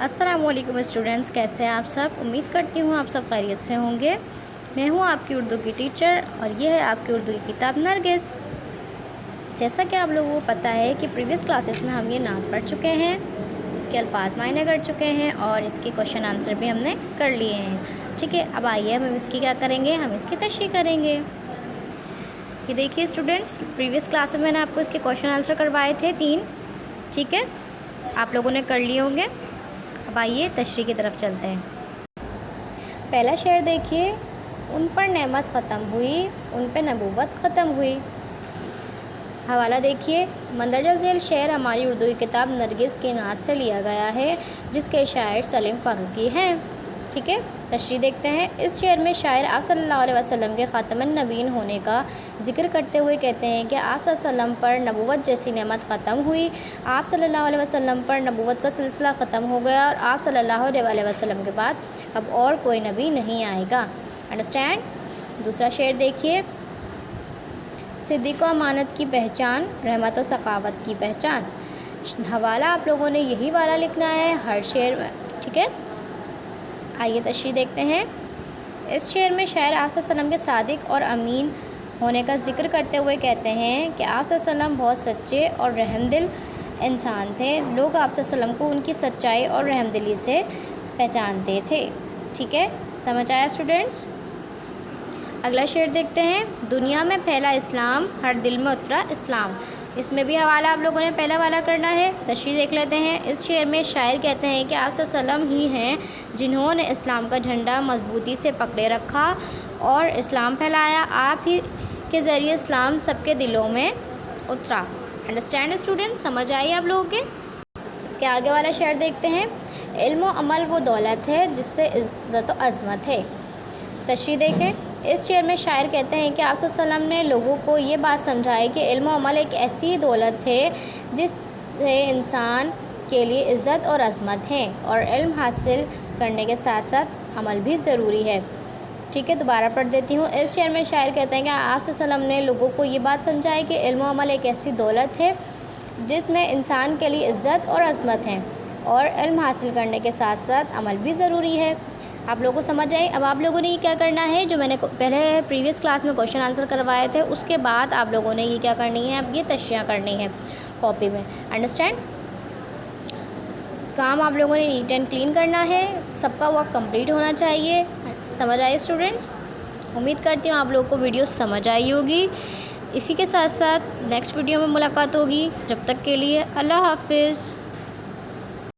अस्सलाम वालेकुम स्टूडेंट्स, कैसे हैं आप सब। उम्मीद करती हूँ आप सब खैरियत से होंगे। मैं हूँ आपकी उर्दू की टीचर और ये है आपकी उर्दू की किताब नरगिस। जैसा कि आप लोगों को पता है कि प्रीवियस क्लासेस में हम ये नात पढ़ चुके हैं, इसके अल्फाज मायने कर चुके हैं और इसके क्वेश्चन आंसर भी हमने कर लिए हैं। ठीक है, अब आइए हम इसकी क्या करेंगे, हम इसकी तशरीह करेंगे। ये देखिए स्टूडेंट्स, प्रीवियस क्लास में मैंने आपको इसके क्वेश्चन आंसर करवाए थे 3। ठीक है, आप लोगों ने कर लिए होंगे। अब आइए तशरीह की तरफ चलते हैं। पहला शेर देखिए, उन पर नेमत ख़त्म हुई, उन पर नबूवत ख़त्म हुई। हवाला देखिए, मंदरजा झेल शेर हमारी उर्दू की किताब नरगिस की नात से लिया गया है, जिसके शायर सलीम फ़ारूकी हैं। ठीक है, तशरीह देखते हैं। इस शेर में शायर आप सल्लल्लाहु अलैहि वसल्लम के ख़ातमुन नबीन होने का ज़िक्र करते हुए कहते हैं कि आप सल्लल्लाहु अलैहि वसल्लम पर नबूवत जैसी नेमत ख़त्म हुई। आप सल्लल्लाहु अलैहि वसल्लम पर नबूवत का सिलसिला ख़त्म हो गया और आप सल्लल्लाहु अलैहि वसल्लम के बाद अब और कोई नबी नहीं आएगा। अंडरस्टैंड। दूसरा शेर देखिए, सिद्दीक़ व अमानत की पहचान, रहमत व सखावत की पहचान। हवाला आप लोगों ने यही वाला लिखना है हर शेर में। ठीक है, आइए तशरीह देखते हैं। इस शेर में शायर आप सल्लल्लाहु अलैहि वसल्लम के सादिक और अमीन होने का ज़िक्र करते हुए कहते हैं कि आप सल्लल्लाहु अलैहि वसल्लम बहुत सच्चे और रहमदिल इंसान थे। लोग आप सल्लल्लाहु अलैहि वसल्लम को उनकी सच्चाई और रहमदिली से पहचानते थे। ठीक है, समझ आया स्टूडेंट्स। अगला शेर देखते हैं, दुनिया में फैला इस्लाम, हर दिल में उतरा इस्लाम। इसमें भी हवाला आप लोगों ने पहला वाला करना है। तशरीह देख लेते हैं। इस शेर में शायर कहते हैं कि आप सल्लल्लाहु अलैहि वसल्लम ही हैं जिन्होंने इस्लाम का झंडा मजबूती से पकड़े रखा और इस्लाम फैलाया। आप ही के ज़रिए इस्लाम सबके दिलों में उतरा। अंडरस्टैंड स्टूडेंट, समझ आई आप लोगों के। इसके आगे वाला शेर देखते हैं, इल्म व अमल वो दौलत है जिससे इज़्ज़त व अज़मत है। तशरीह देखें। इस शेर में शायर कहते हैं कि आप सल्लल्लाहु अलैहि वसल्लम ने लोगों को ये बात समझाई कि इल्म व अमल एक ऐसी दौलत है जिससे इंसान के लिए इज़्ज़त और अज़मत है और इल्म हासिल करने के साथ साथ अमल भी ज़रूरी है। ठीक है, दोबारा पढ़ देती हूँ। इस शेर में शायर कहते हैं कि आप सल्लल्लाहु अलैहि वसल्लम ने लोगों को ये बात समझाई कि इल्म व अमल एक ऐसी दौलत है जिसमें इंसान के लिए इज़्ज़त और अज़मत है और इल्म हासिल करने के साथ साथ अमल भी ज़रूरी है। आप लोगों को समझ आए। अब आप लोगों ने ये क्या करना है, जो मैंने पहले प्रीवियस क्लास में क्वेश्चन आंसर करवाए थे उसके बाद आप लोगों ने ये क्या करनी है, अब ये तशरीह करनी है कॉपी में। अंडरस्टैंड। काम आप लोगों ने नीट एंड क्लीन करना है, सबका वर्क कंप्लीट होना चाहिए। समझ आए स्टूडेंट्स। उम्मीद करती हूँ आप लोगों को वीडियो समझ आई होगी। इसी के साथ साथ नेक्स्ट वीडियो में मुलाकात होगी। जब तक के लिए अल्लाह हाफिज़।